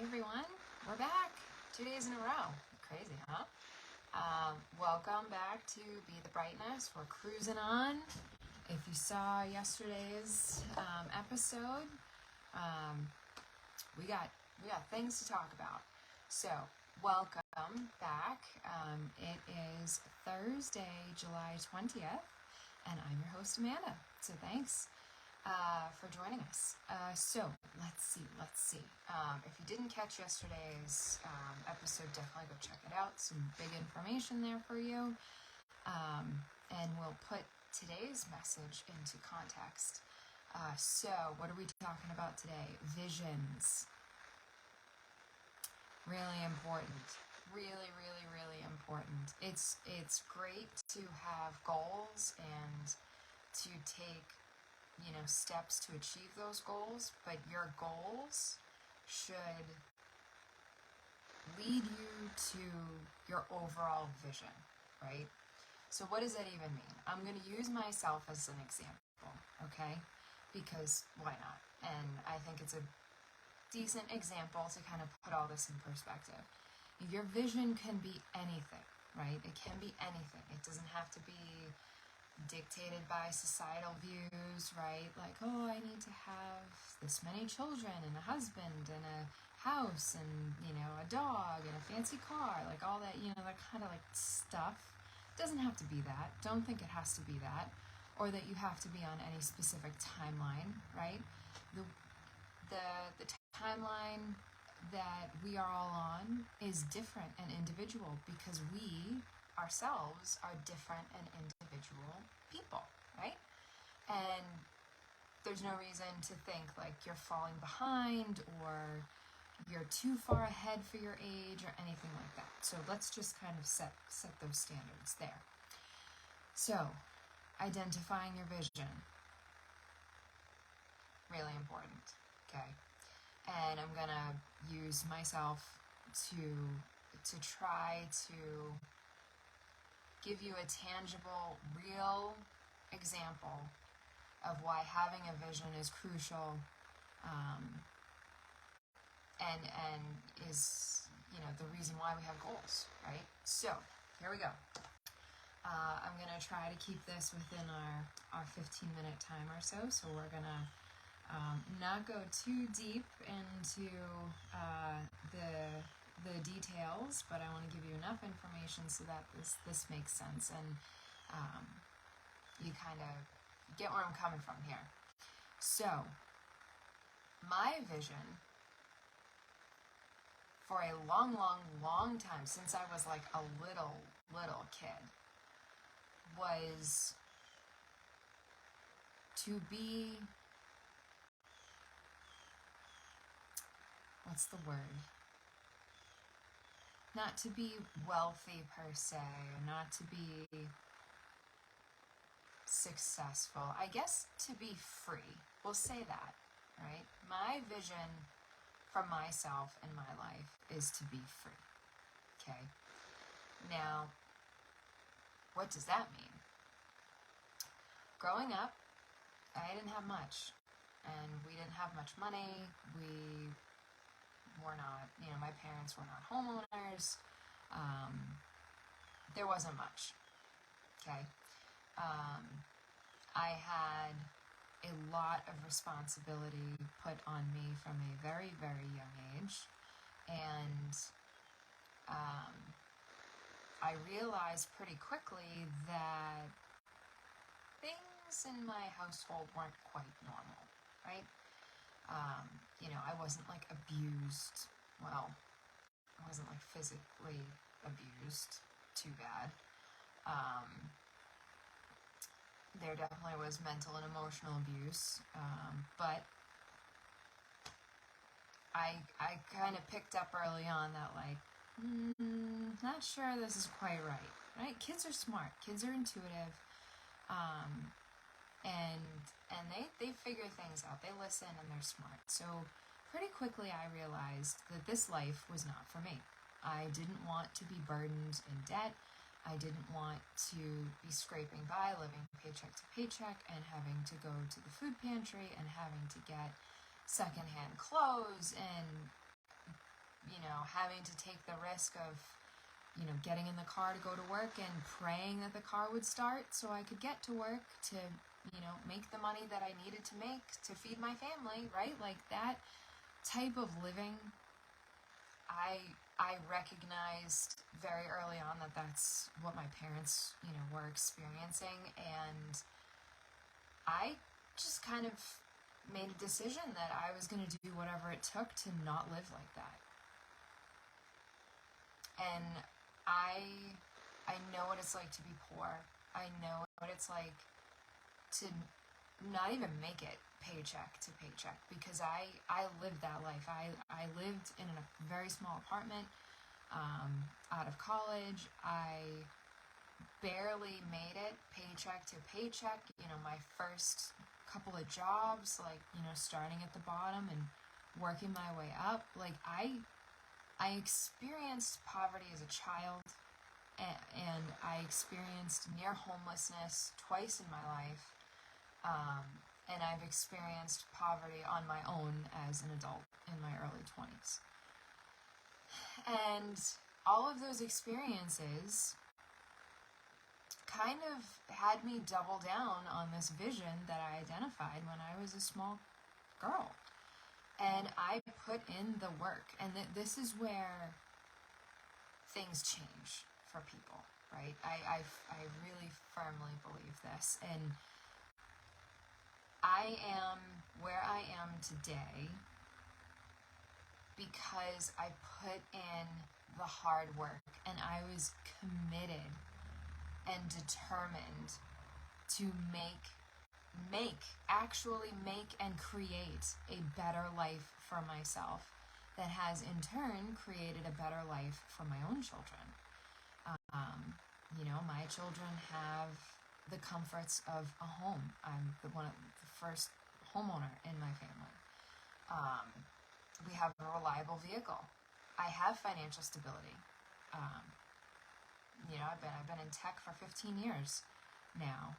everyone, we're back 2 days in a row. Crazy, huh? Welcome back to Be the Brightness. We're cruising on. If you saw yesterday's episode, we got things to talk about. So welcome back. It is Thursday, July 20th, and I'm your host Amanda. So thanks for joining us. So let's see. If you didn't catch yesterday's episode, definitely go check it out. Some big information there for you. And we'll put today's message into context. So what are we talking about today? Visions. Really important. Really important. It's great to have goals and to take steps to achieve those goals, but your goals should lead you to your overall vision, right? So what does that even mean? I'm going to use myself as an example, okay? Because why not? And I think it's a decent example to kind of put all this in perspective. Your vision can be anything, right? It can be anything. It doesn't have to be dictated by societal views, right? Like, oh, I need to have this many children and a husband and a house and, a dog and a fancy car, like all that, that kind of like stuff. It doesn't have to be that. Don't think it has to be that, or that you have to be on any specific timeline, right? The timeline that we are all on is different and individual because we ourselves are different and individual people, right? And there's no reason to think like you're falling behind or you're too far ahead for your age or anything like that. So let's just kind of set those standards there. So identifying your vision, really important, okay? And I'm gonna use myself to try to give you a tangible, real example of why having a vision is crucial, and is the reason why we have goals, right? So here we go. I'm gonna try to keep this within our 15-minute timer or so we're gonna not go too deep into the details, but I want to give you enough information so that this makes sense and you kind of get where I'm coming from here. So my vision for a long time, since I was like a little kid, was to be, what's the word? Not to be wealthy per se, not to be successful. I guess to be free. We'll say that, right? My vision for myself in my life is to be free. Okay? Now, what does that mean? Growing up, I didn't have much. And we didn't have much money. We were not, my parents were not homeowners. There wasn't much. Okay? I had a lot of responsibility put on me from a very, very young age. And I realized pretty quickly that things in my household weren't quite normal, right? I wasn't like abused. Well, I wasn't like physically abused too bad. There definitely was mental and emotional abuse, but I kind of picked up early on that like, not sure this is quite right? Kids are smart, kids are intuitive, and they figure things out, they listen and they're smart. So pretty quickly I realized that this life was not for me. I didn't want to be burdened in debt. I didn't want to be scraping by, living paycheck to paycheck, and having to go to the food pantry and having to get secondhand clothes and having to take the risk of, getting in the car to go to work and praying that the car would start so I could get to work to, make the money that I needed to make to feed my family, right? Like that type of living, I recognized very early on that that's what my parents, were experiencing, and I just kind of made a decision that I was going to do whatever it took to not live like that. And I know what it's like to be poor. I know what it's like to not even make it paycheck to paycheck, because I lived that life. I lived in a very small apartment out of college. I barely made it paycheck to paycheck. My first couple of jobs, like, starting at the bottom and working my way up. Like, I experienced poverty as a child, and I experienced near homelessness twice in my life. And I've experienced poverty on my own as an adult in my early 20s. And all of those experiences kind of had me double down on this vision that I identified when I was a small girl. And I put in the work. And this is where things change for people, right? I really firmly believe this. And I am where I am today because I put in the hard work, and I was committed and determined to actually make and create a better life for myself that has in turn created a better life for my own children. My children have the comforts of a home. I'm the first homeowner in my family. We have a reliable vehicle. I have financial stability. I've been in tech for 15 years now,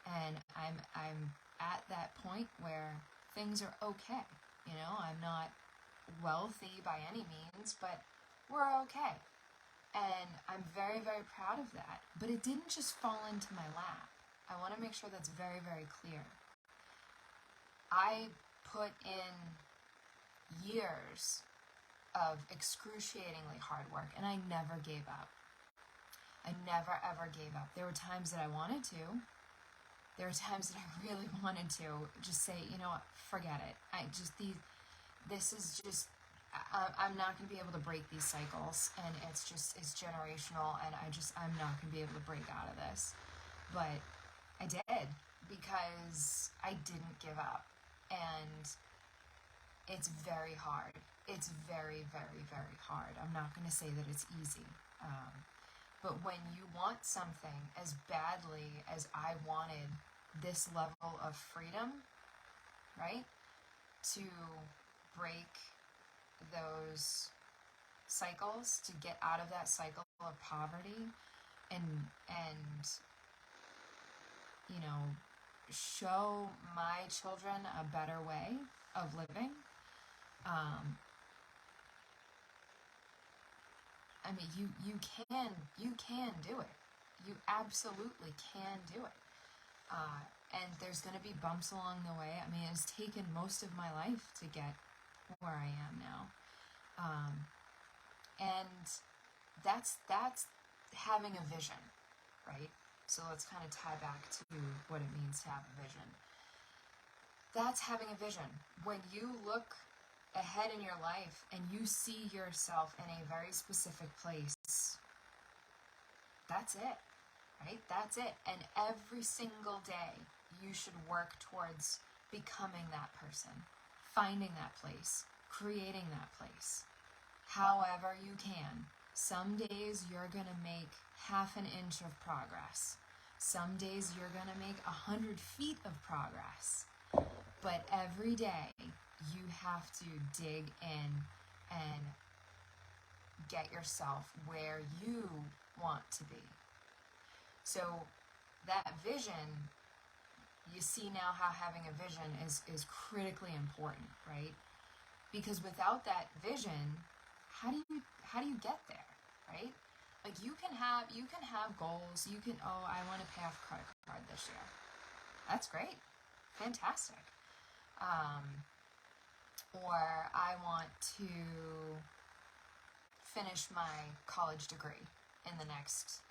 and I'm at that point where things are okay. I'm not wealthy by any means, but we're okay. And I'm very, very proud of that. But it didn't just fall into my lap. I want to make sure that's very, very clear. I put in years of excruciatingly hard work, and I never gave up. I never, ever gave up. There were times that I wanted to. There were times that I really wanted to just say, forget it. I'm not going to be able to break these cycles, and it's generational, and I'm not going to be able to break out of this. But I did, because I didn't give up. And it's very hard. It's very, very, very hard. I'm not going to say that it's easy. But when you want something as badly as I wanted this level of freedom, right? To break those cycles, to get out of that cycle of poverty and show my children a better way of living. You can do it. You absolutely can do it. And there's going to be bumps along the way. It's taken most of my life to get where I am now. And that's having a vision, right? So let's kind of tie back to what it means to have a vision. That's having a vision. When you look ahead in your life and you see yourself in a very specific place, that's it, right? That's it. And every single day you should work towards becoming that person, finding that place, creating that place, however you can. Some days you're going to make half an inch of progress. Some days you're going to make 100 feet of progress. But every day you have to dig in and get yourself where you want to be. So that vision, you see now how having a vision is critically important, right? Because without that vision, how do you get there, right? Like you can have goals. You can, oh, I want to pay off a credit card this year. That's great. Fantastic. Or I want to finish my college degree in the next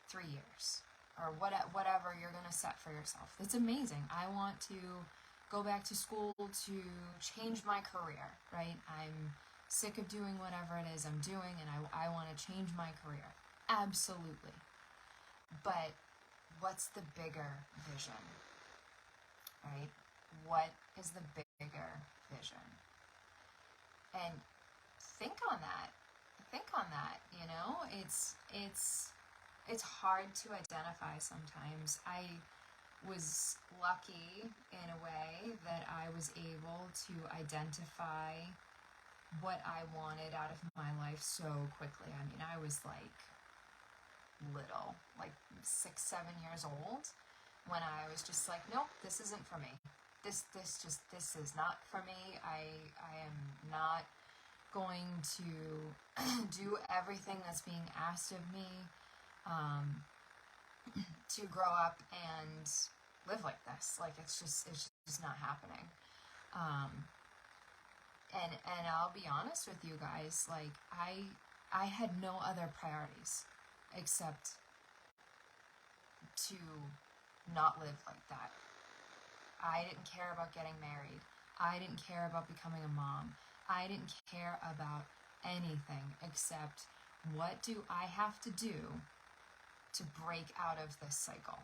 3 years, or whatever you're going to set for yourself. It's amazing. I want to go back to school to change my career, right? I'm sick of doing whatever it is I'm doing, and I want to change my career. Absolutely. But what's the bigger vision, right? What is the bigger vision? And think on that. You know, it's hard to identify sometimes. I was lucky in a way that I was able to identify what I wanted out of my life so quickly. I mean, I was like little, like 6, 7 years old, when I was just like, nope, this isn't for me. This is not for me. I am not going to do everything that's being asked of me, to grow up and live like this. Like it's just not happening. And I'll be honest with you guys, like I had no other priorities except to not live like that. I didn't care about getting married. I didn't care about becoming a mom. I didn't care about anything except, what do I have to do to break out of this cycle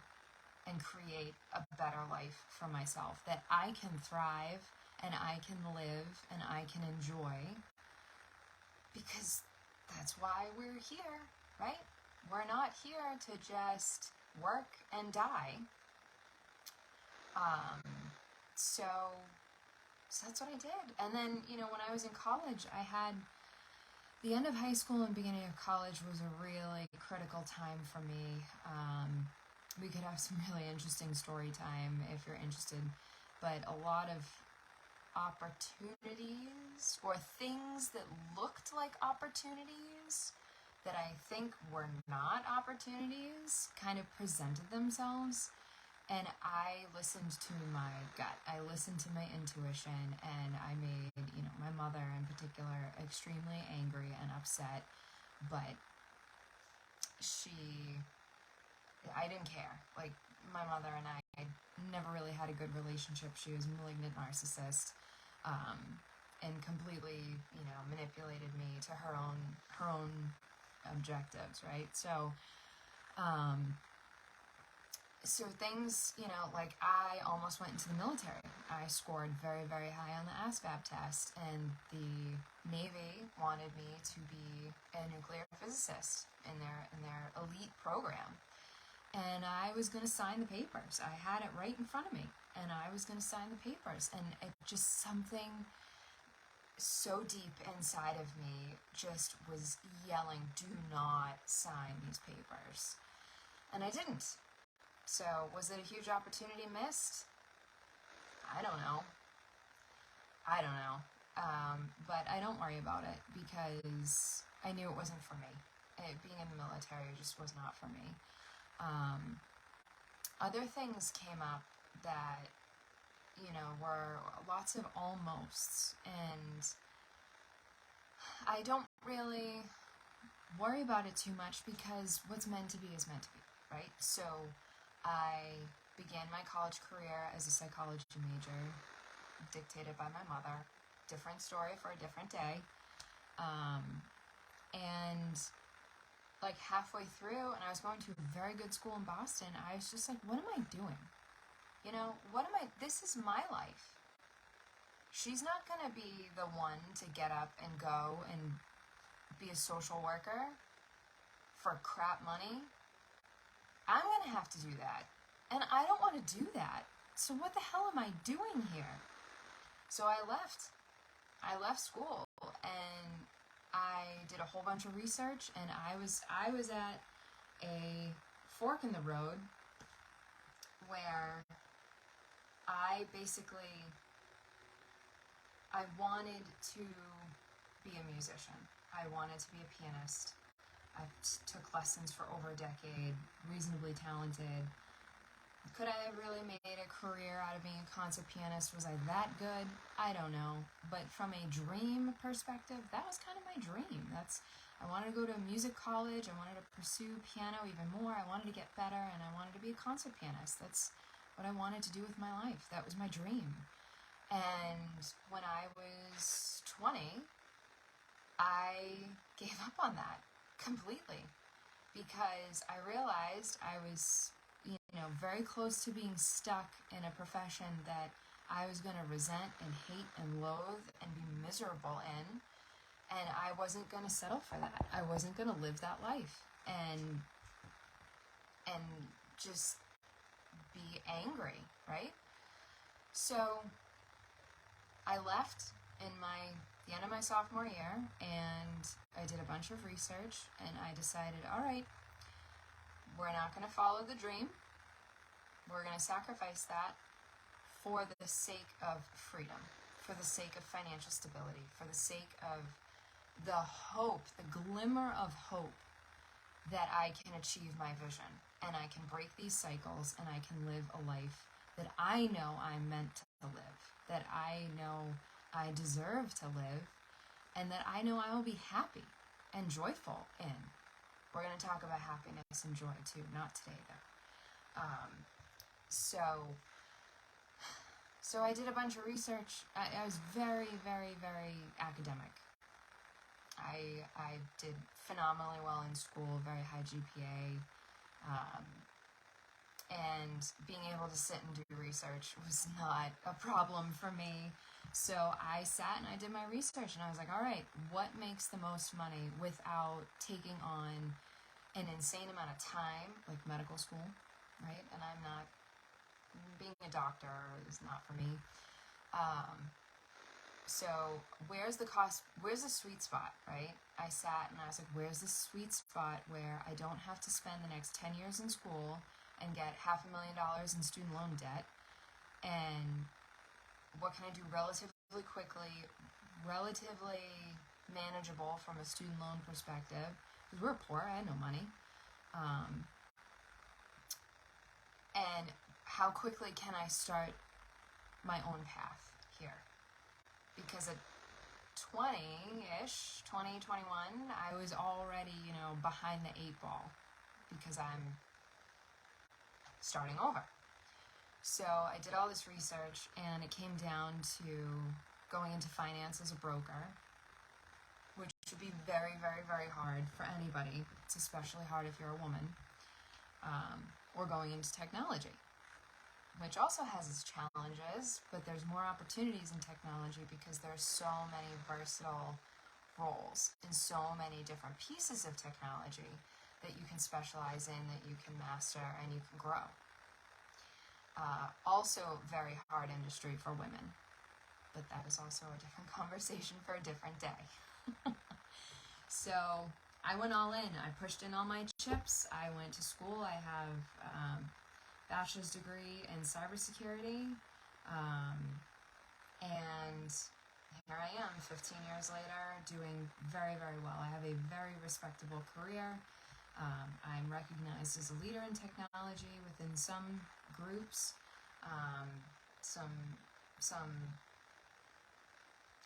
and create a better life for myself that I can thrive and I can live and I can enjoy, because that's why we're here, right? We're not here to just work and die. So that's what I did. And then, you know, when I was in college, I had the end of high school and beginning of college was a really critical time for me. We could have some really interesting story time if you're interested, but a lot of opportunities, or things that looked like opportunities that I think were not opportunities, kind of presented themselves. And I listened to my gut. I listened to my intuition, and I made, you know, my mother in particular extremely angry and upset. But I didn't care. Like, my mother and I never really had a good relationship. She was a malignant narcissist, and completely, you know, manipulated me to her own objectives, right? So things, you know, like I almost went into the military. I scored very, very high on the ASVAB test, and the Navy wanted me to be a nuclear physicist in their elite program. And I was going to sign the papers. I had it right in front of me, and I was going to sign the papers. And it just, something so deep inside of me just was yelling, do not sign these papers. And I didn't. So, was it a huge opportunity missed? I don't know. But I don't worry about it, because I knew it wasn't for me. Being in the military just was not for me. Other things came up that, you know, were lots of almosts, and I don't really worry about it too much, because what's meant to be is meant to be, right? So I began my college career as a psychology major, dictated by my mother. Different story for a different day. And like halfway through, and I was going to a very good school in Boston, I was just like, what am I doing? You know, this is my life. She's not going to be the one to get up and go and be a social worker for crap money. I'm going to have to do that. And I don't want to do that. So what the hell am I doing here? So I left. I left school, and I did a whole bunch of research, and I was at a fork in the road where I wanted to be a musician. I wanted to be a pianist. I took lessons for over a decade, reasonably talented. Could I have really made a career out of being a concert pianist? Was I that good? I don't know. But from a dream perspective, that was kind of my dream. I wanted to go to a music college. I wanted to pursue piano even more. I wanted to get better, and I wanted to be a concert pianist. That's what I wanted to do with my life. That was my dream. And when I was 20, I gave up on that completely because I realized I was, very close to being stuck in a profession that I was going to resent and hate and loathe and be miserable in. And I wasn't going to settle for that. I wasn't going to live that life and just be angry, right? So I left in the end of my sophomore year, and I did a bunch of research, and I decided, all right, we're not going to follow the dream. We're going to sacrifice that for the sake of freedom, for the sake of financial stability, for the sake of the hope, the glimmer of hope that I can achieve my vision, and I can break these cycles, and I can live a life that I know I'm meant to live, that I know I deserve to live, and that I know I will be happy and joyful in. We're going to talk about happiness and joy too, not today though. So I did a bunch of research. I was very, very, very academic. I did phenomenally well in school, very high GPA, and being able to sit and do research was not a problem for me. So I sat and I did my research, and I was like, all right, what makes the most money without taking on an insane amount of time, like medical school, right? And being a doctor is not for me. So where's the sweet spot, right? I sat and I was like, where's the sweet spot where I don't have to spend the next 10 years in school and get $500,000 in student loan debt? And what can I do relatively quickly, relatively manageable from a student loan perspective? Because we're poor, I had no money. And how quickly can I start my own path here? Because at 20-ish, 20, 21, I was already, behind the 8 ball because I'm starting over. So I did all this research, and it came down to going into finance as a broker, which would be very, very, very hard for anybody. It's especially hard if you're a woman. Or going into technology, which also has its challenges, but there's more opportunities in technology because there's so many versatile roles and so many different pieces of technology that you can specialize in, that you can master, and you can grow. Also very hard industry for women, but that is also a different conversation for a different day. So I went all in. I pushed in all my chips. I went to school. I have a bachelor's degree in cybersecurity, and here I am 15 years later doing very, very well. I have a very respectable career. I'm recognized as a leader in technology within some groups.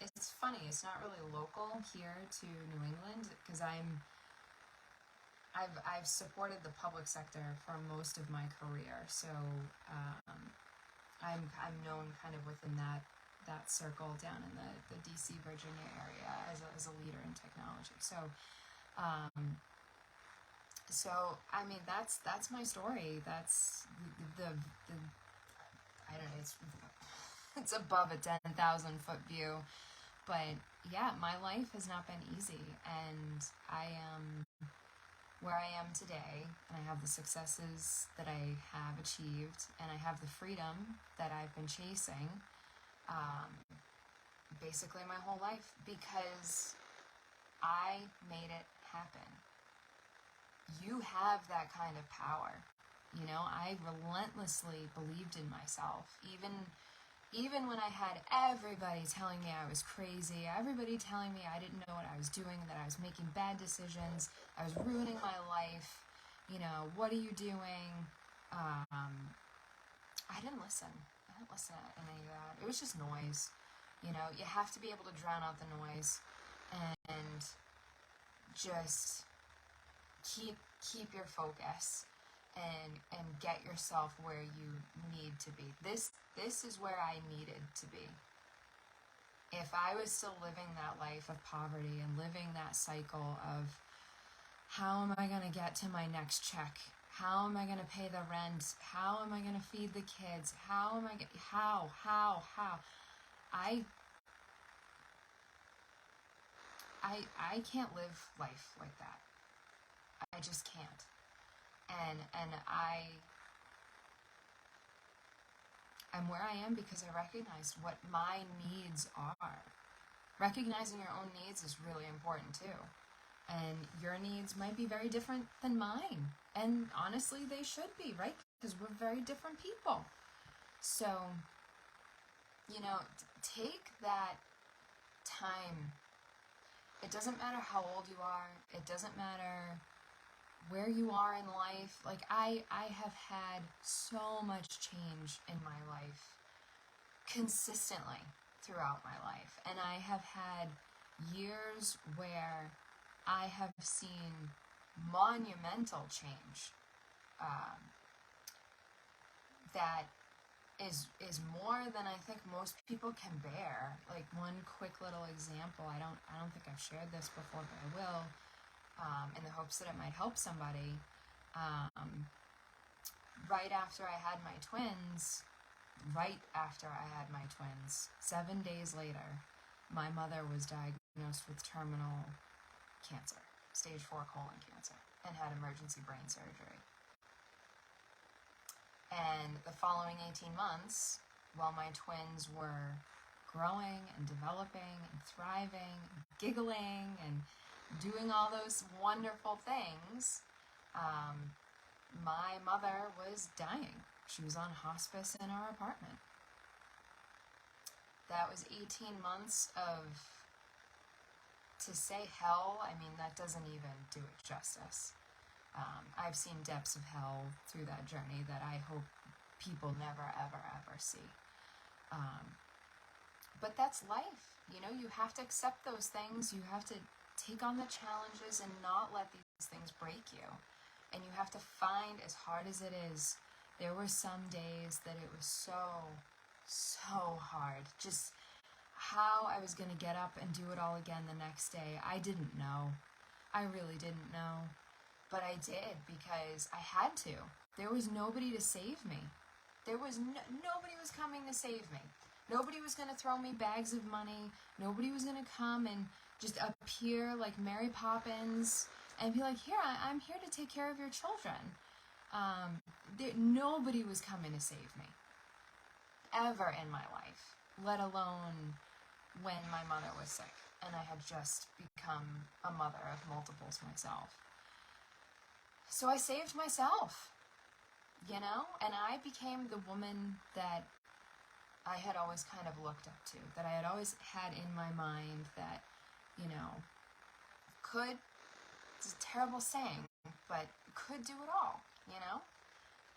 It's funny, it's not really local here to New England because I've supported the public sector for most of my career, so I'm known kind of within that circle down in the DC, Virginia area as a leader in technology. So I mean that's my story. That's the I don't know, it's above a 10,000 foot view, but yeah, my life has not been easy, and I am where I am today, and I have the successes that I have achieved, and I have the freedom that I've been chasing basically my whole life because I made it happen. You have that kind of power. I relentlessly believed in myself, even Even when I had everybody telling me I was crazy, everybody telling me I didn't know what I was doing, that I was making bad decisions, I was ruining my life, you know, what are you doing? I didn't listen. I didn't listen to any of that. It was just noise. You know, you have to be able to drown out the noise and just keep your focus and get yourself where you need to be. This is where I needed to be. If I was still living that life of poverty and living that cycle of how am I going to get to my next check? How am I going to pay the rent? How am I going to feed the kids? How I can't live life like that. I just can't. And I'm where I am because I recognized what my needs are. Recognizing your own needs is really important too. And your needs might be very different than mine. And honestly, they should be, right? Because we're very different people. So, you know, take that time. It doesn't matter how old you are. It doesn't matter where you are in life. Like, I have had so much change in my life consistently throughout my life. And I have had years where I have seen monumental change that is more than I think most people can bear. Like, one quick little example, I don't think I've shared this before, but I will, in the hopes that it might help somebody. Right after I had my twins, 7 days later, my mother was diagnosed with terminal cancer, stage 4 colon cancer, and had emergency brain surgery. And the following 18 months, while my twins were growing and developing and thriving, and giggling and doing all those wonderful things, my mother was dying. She was on hospice in our apartment. That was 18 months of, to say hell, I mean, that doesn't even do it justice. I've seen depths of hell through that journey that I hope people never, ever, ever see. But that's life. You know, you have to accept those things. You have to take on the challenges and not let these things break you. And you have to find, as hard as it is, there were some days that it was so hard. Just how I was going to get up and do it all again the next day, I didn't know. I really didn't know. But I did because I had to. There was nobody to save me. There was nobody was coming to save me. Nobody was going to throw me bags of money. Nobody was going to come and just appear like Mary Poppins and be like, here, I'm here to take care of your children. Nobody was coming to save me. Ever in my life. Let alone when my mother was sick and I had just become a mother of multiples myself. So I saved myself, you know, and I became the woman that I had always kind of looked up to, that I had always had in my mind that, you know, it's a terrible saying, but could do it all, you know?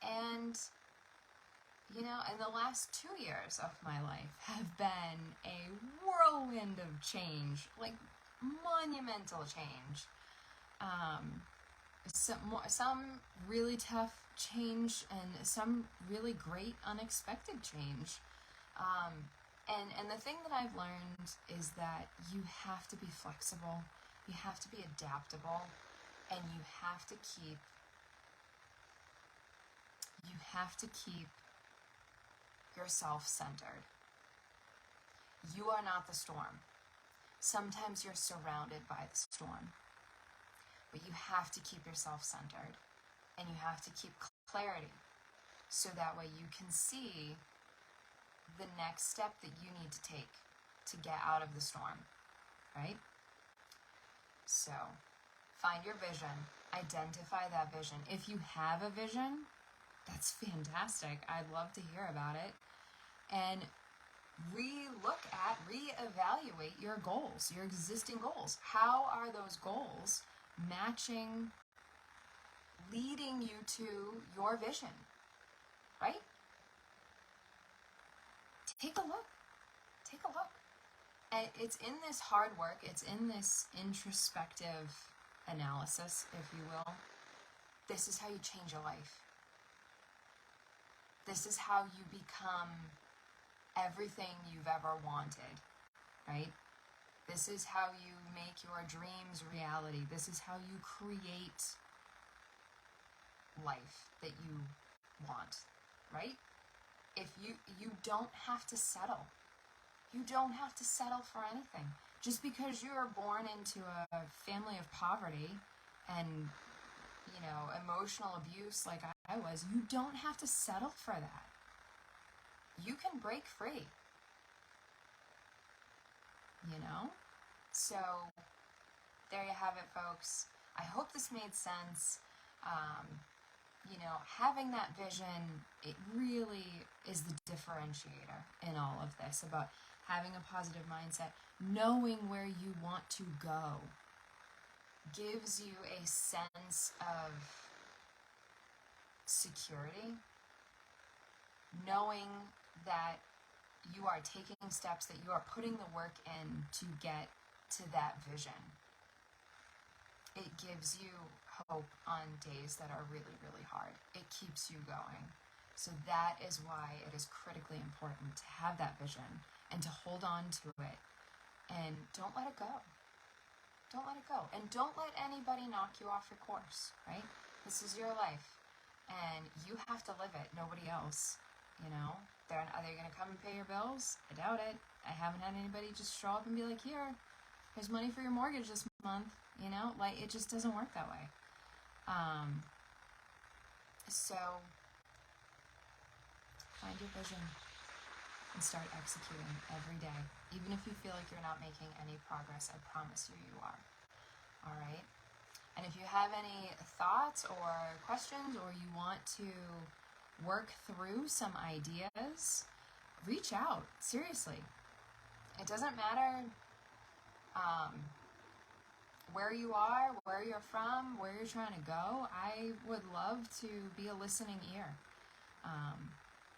And, you know, and the last 2 years of my life have been a whirlwind of change, like monumental change. Some really tough change and some really great unexpected change. And the thing that I've learned is that you have to be flexible, you have to be adaptable, and you have to keep yourself centered. You are not the storm. Sometimes you're surrounded by the storm. But you have to keep yourself centered, and you have to keep clarity, so that way you can see the next step that you need to take to get out of the storm, right? So, find your vision, identify that vision. If you have a vision, that's fantastic. I'd love to hear about it. And reevaluate your goals, your existing goals. How are those goals matching, leading you to your vision, right? Take a look. Take a look. And it's in this hard work, it's in this introspective analysis, if you will. This is how you change your life. This is how you become everything you've ever wanted, right? This is how you make your dreams reality. This is how you create life that you want, right? If you don't have to settle. You don't have to settle for anything. Just because you were born into a family of poverty and, emotional abuse like I was, you don't have to settle for that. You can break free. So there you have it, folks. I hope this made sense. Having that vision, it really is the differentiator in all of this about having a positive mindset, knowing where you want to go gives you a sense of security, knowing that you are taking steps, that you are putting the work in to get to that vision. It gives you hope on days that are really, really hard. It keeps you going. So that is why it is critically important to have that vision and to hold on to it. And don't let it go. Don't let it go. And don't let anybody knock you off your course, right? This is your life. And you have to live it, nobody else. Are they going to come and pay your bills? I doubt it. I haven't had anybody just show up and be like, here's money for your mortgage this month. It just doesn't work that way. So find your vision and start executing every day. Even if you feel like you're not making any progress, I promise you are. All right? And if you have any thoughts or questions, or you want to work through some ideas, reach out. Seriously. It doesn't matter where you are, where you're from, where you're trying to go. I would love to be a listening ear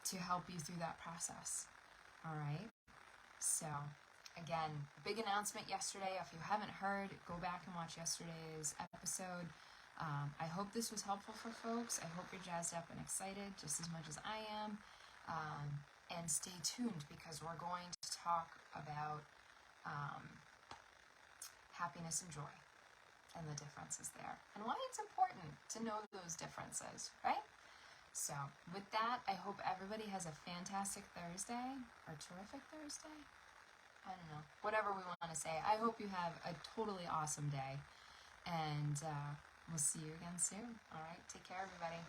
to help you through that process. All right? So, again, big announcement yesterday. If you haven't heard, go back and watch yesterday's episode. I hope this was helpful for folks. I hope you're jazzed up and excited just as much as I am. And stay tuned, because we're going to talk about happiness and joy and the differences there, and why it's important to know those differences, right? So with that, I hope everybody has a fantastic Thursday, or terrific Thursday. I don't know, whatever we want to say. I hope you have a totally awesome day, and we'll see you again soon. All right, take care, everybody.